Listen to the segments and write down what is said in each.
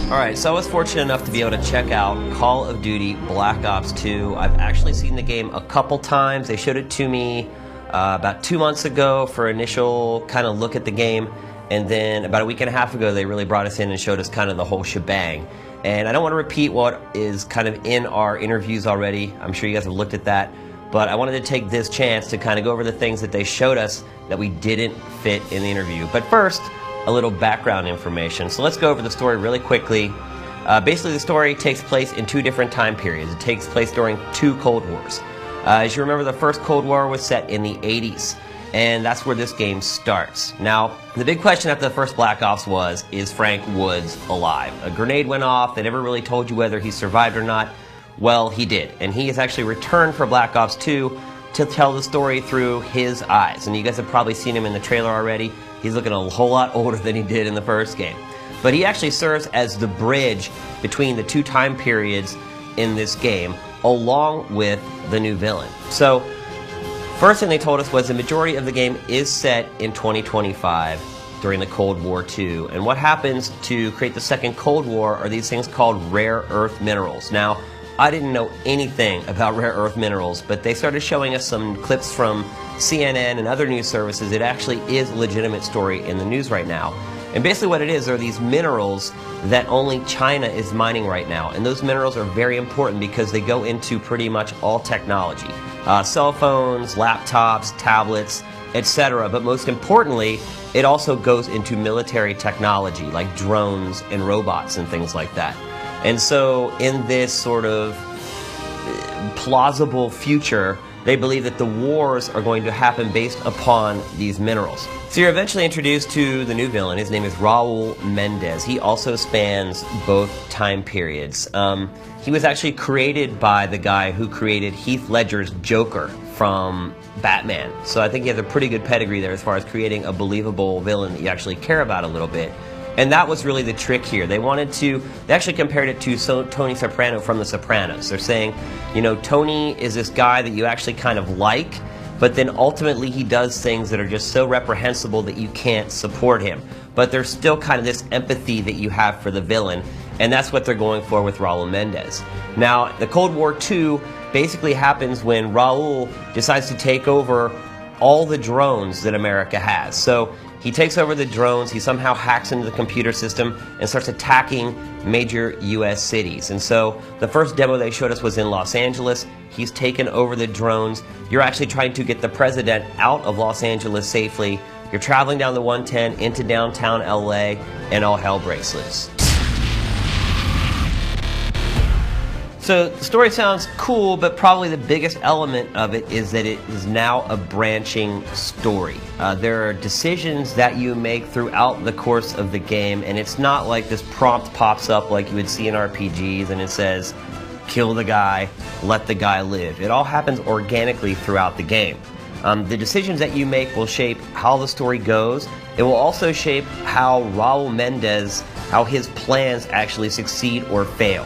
Alright, so I was fortunate enough to be able to check out Call of Duty Black Ops 2. I've actually seen the game a couple times. They showed it to me about 2 months ago for initial kind of look at the game, and then about a week and a half ago they really brought us in and showed us kind of the whole shebang. And I don't want to repeat what is kind of in our interviews already. I'm sure you guys have looked at that, but I wanted to take this chance to kind of go over the things that they showed us that we didn't fit in the interview. But first, a little background information. So let's go over the story really quickly. Basically, the story takes place in two different time periods. It takes place during two Cold Wars. As you remember, the first Cold War was set in the 80s, and that's where this game starts. Now, the big question after the first Black Ops was, is Frank Woods alive? A grenade went off. They never really told you whether he survived or not. Well, he did, and he has actually returned for Black Ops 2 to tell the story through his eyes. And you guys have probably seen him in the trailer already. He's looking a whole lot older than he did in the first game. But he actually serves as the bridge between the two time periods in this game, along with the new villain. So, first thing they told us was the majority of the game is set in 2025 during the Cold War II. And what happens to create the second Cold War are these things called rare earth minerals. Now, I didn't know anything about rare earth minerals, but they started showing us some clips from CNN and other news services. It actually is a legitimate story in the news right now. And basically what it is are these minerals that only China is mining right now. And those minerals are very important because they go into pretty much all technology. Cell phones, laptops, tablets, etc. But most importantly, it also goes into military technology like drones and robots and things like that. And so in this sort of plausible future, they believe that the wars are going to happen based upon these minerals. So you're eventually introduced to the new villain. His name is Raul Mendez. He also spans both time periods. He was actually created by the guy who created Heath Ledger's Joker from Batman. So I think he has a pretty good pedigree there as far as creating a believable villain that you actually care about a little bit. And that was really the trick here. They actually compared it to Tony Soprano from The Sopranos. They're saying, you know, Tony is this guy that you actually kind of like, but then ultimately he does things that are just so reprehensible that you can't support him. But there's still kind of this empathy that you have for the villain, and that's what they're going for with Raul Mendez. Now, the Cold War II basically happens when Raul decides to take over all the drones that America has. So he takes over the drones, he somehow hacks into the computer system and starts attacking major US cities. And so the first demo they showed us was in Los Angeles. He's taken over the drones. You're actually trying to get the president out of Los Angeles safely. You're traveling down the 110 into downtown LA, and all hell breaks loose. So the story sounds cool, but probably the biggest element of it is that it is now a branching story. There are decisions that you make throughout the course of the game, and it's not like this prompt pops up like you would see in RPGs and it says, kill the guy, let the guy live. It all happens organically throughout the game. The decisions that you make will shape how the story goes. It will also shape how Raul Mendez, how his plans actually succeed or fail.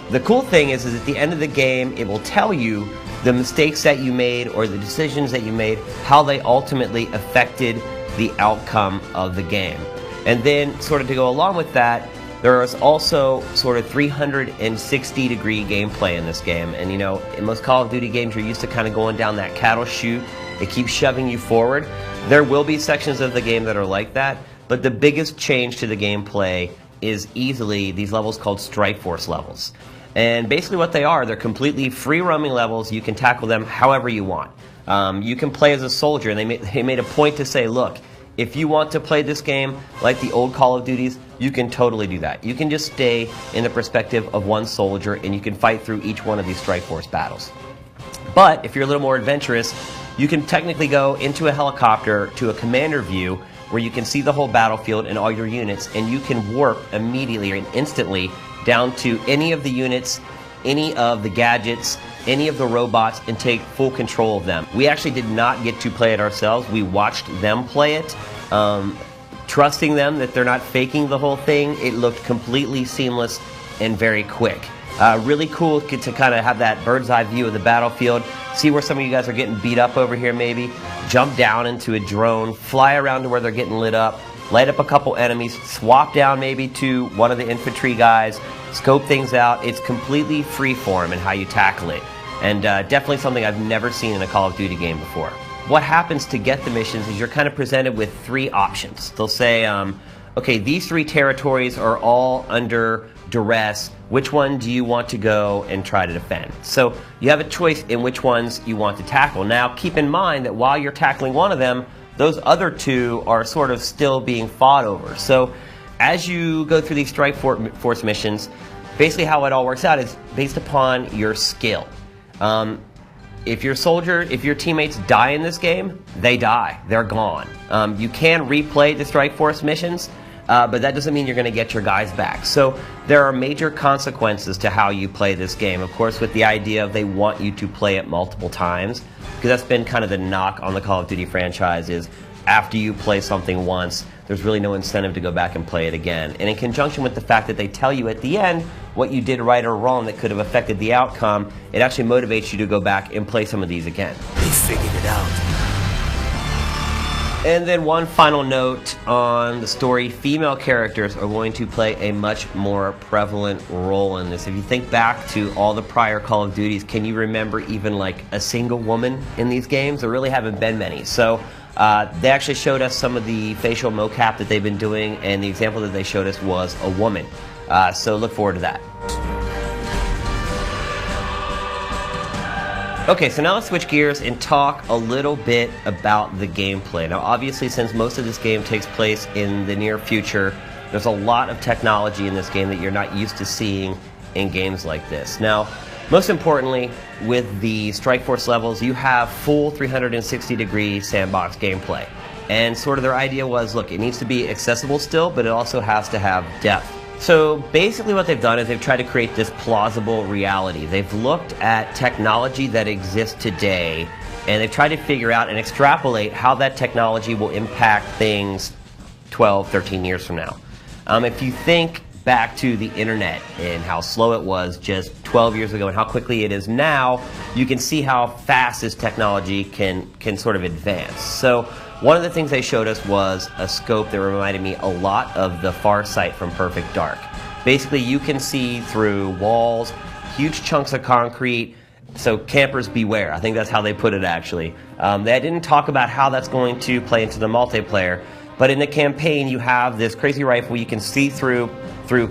The cool thing is at the end of the game, it will tell you the mistakes that you made or the decisions that you made, how they ultimately affected the outcome of the game. And then, sort of to go along with that, there is also sort of 360-degree gameplay in this game. And you know, in most Call of Duty games, you're used to kind of going down that cattle chute. It keeps shoving you forward. There will be sections of the game that are like that, but the biggest change to the gameplay is easily these levels called Strike Force levels. And basically what they are, they're completely free-roaming levels. You can tackle them however you want. You can play as a soldier, and they made a point to say, look, if you want to play this game like the old Call of Duties, you can totally do that. You can just stay in the perspective of one soldier, and you can fight through each one of these Strike Force battles. But if you're a little more adventurous, you can technically go into a helicopter to a commander view where you can see the whole battlefield and all your units, and you can warp immediately and instantly down to any of the units, any of the gadgets, any of the robots, and take full control of them. We actually did not get to play it ourselves. We watched them play it, trusting them that they're not faking the whole thing. It looked completely seamless and very quick. Really cool to kind of have that bird's eye view of the battlefield, see where some of you guys are getting beat up over here maybe, jump down into a drone, fly around to where they're getting lit up, light up a couple enemies, swap down maybe to one of the infantry guys, scope things out. It's completely freeform in how you tackle it, and definitely something I've never seen in a Call of Duty game before. What happens to get the missions is you're kind of presented with 3 options. They'll say, okay, these 3 territories are all under duress. Which one do you want to go and try to defend? So you have a choice in which ones you want to tackle. Now keep in mind that while you're tackling one of them, those other 2 are sort of still being fought over. So as you go through these strike force missions, basically how it all works out is based upon your skill. If your teammates die in this game, they die. They're gone. You can replay the strike force missions, but that doesn't mean you're going to get your guys back. So there are major consequences to how you play this game. Of course, with the idea of they want you to play it multiple times, because that's been kind of the knock on the Call of Duty franchise is after you play something once, there's really no incentive to go back and play it again. And in conjunction with the fact that they tell you at the end what you did right or wrong that could have affected the outcome, it actually motivates you to go back and play some of these again. They figured it out. And then one final note on the story, female characters are going to play a much more prevalent role in this. If you think back to all the prior Call of Duties, can you remember even like a single woman in these games? There really haven't been many. So they actually showed us some of the facial mocap that they've been doing, and the example that they showed us was a woman. So look forward to that. Okay, so now let's switch gears and talk a little bit about the gameplay. Now obviously, since most of this game takes place in the near future, there's a lot of technology in this game that you're not used to seeing in games like this. Now, most importantly, with the Strike Force levels, you have full 360-degree sandbox gameplay. And sort of their idea was, look, it needs to be accessible still, but it also has to have depth. So basically what they've done is they've tried to create this plausible reality. They've looked at technology that exists today, and they've tried to figure out and extrapolate how that technology will impact things 12, 13 years from now. If you think back to the internet and how slow it was just 12 years ago and how quickly it is now, you can see how fast this technology can sort of advance. So one of the things they showed us was a scope that reminded me a lot of the Far Sight from Perfect Dark. Basically, you can see through walls, huge chunks of concrete, so campers beware. I think that's how they put it actually. They didn't talk about how that's going to play into the multiplayer, but in the campaign you have this crazy rifle you can see through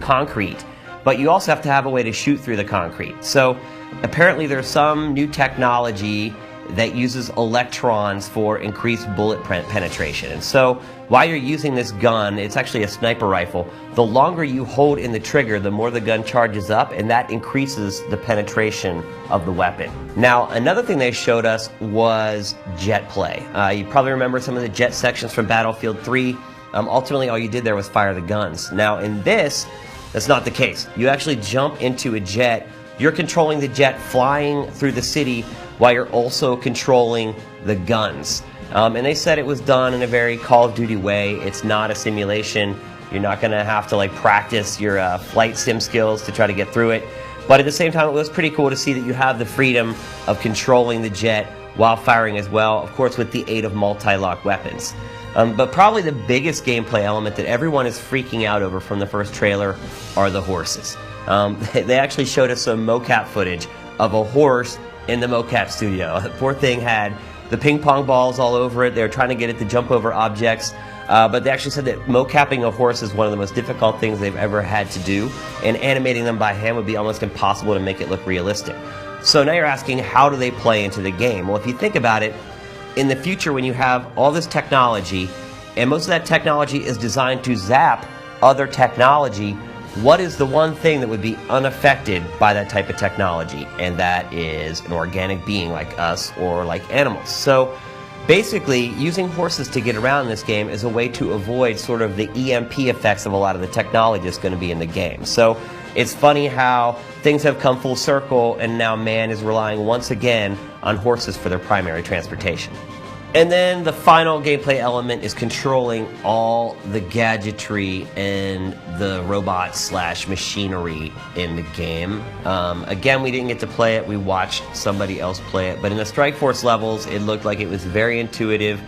concrete, but you also have to have a way to shoot through the concrete. So apparently there's some new technology that uses electrons for increased bullet penetration. And so while you're using this gun, it's actually a sniper rifle, the longer you hold in the trigger, the more the gun charges up, and that increases the penetration of the weapon. Now, another thing they showed us was jet play. You probably remember some of the jet sections from Battlefield 3. Ultimately, all you did there was fire the guns. Now, in this, that's not the case. You actually jump into a jet, you're controlling the jet flying through the city while you're also controlling the guns. And they said it was done in a very Call of Duty way. It's not a simulation. You're not going to have to like practice your flight sim skills to try to get through it. But at the same time, it was pretty cool to see that you have the freedom of controlling the jet while firing as well, of course with the aid of multi-lock weapons. But probably the biggest gameplay element that everyone is freaking out over from the first trailer are the horses. They actually showed us some mocap footage of a horse in the mocap studio. The poor thing had the ping pong balls all over it. They were trying to get it to jump over objects, but they actually said that mocapping a horse is one of the most difficult things they've ever had to do, and animating them by hand would be almost impossible to make it look realistic. So now you're asking, how do they play into the game? Well, if you think about it, in the future when you have all this technology, and most of that technology is designed to zap other technology, what is the one thing that would be unaffected by that type of technology? And that is an organic being like us or like animals. So basically, using horses to get around in this game is a way to avoid sort of the EMP effects of a lot of the technology that's going to be in the game. So it's funny how things have come full circle and now man is relying once again on horses for their primary transportation. And then the final gameplay element is controlling all the gadgetry and the robots / machinery in the game. Again, we didn't get to play it. We watched somebody else play it. But in the Strike Force levels, it looked like it was very intuitive.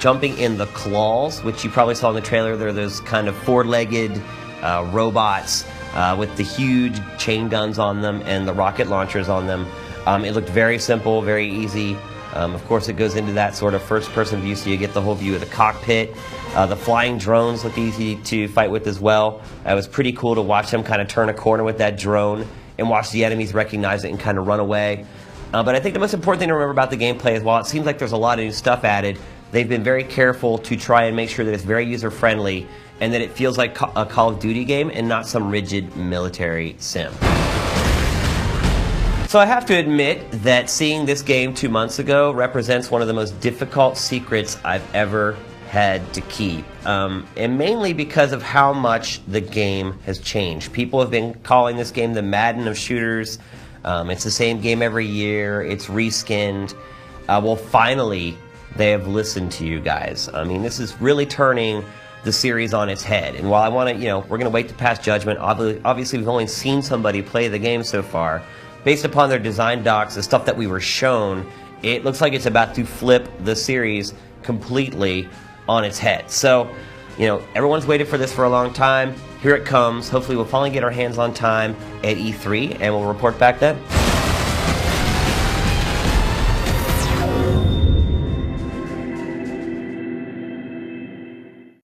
Jumping in the claws, which you probably saw in the trailer, they're those kind of four-legged robots with the huge chain guns on them and the rocket launchers on them. It looked very simple, very easy. Of course, it goes into that sort of first-person view, so you get the whole view of the cockpit. The flying drones look easy to fight with as well. It was pretty cool to watch them kind of turn a corner with that drone and watch the enemies recognize it and kind of run away. But I think the most important thing to remember about the gameplay is while it seems like there's a lot of new stuff added, they've been very careful to try and make sure that it's very user-friendly and that it feels like a Call of Duty game and not some rigid military sim. So I have to admit that seeing this game 2 months ago represents one of the most difficult secrets I've ever had to keep. And mainly because of how much the game has changed. People have been calling this game the Madden of shooters. It's the same game every year. It's reskinned. Well, finally, they have listened to you guys. I mean, this is really turning the series on its head. And while I want to, we're going to wait to pass judgment. Obviously, we've only seen somebody play the game so far. Based upon their design docs, the stuff that we were shown, it looks like it's about to flip the series completely on its head. So, everyone's waited for this for a long time. Here it comes. Hopefully we'll finally get our hands on time at E3, and we'll report back then.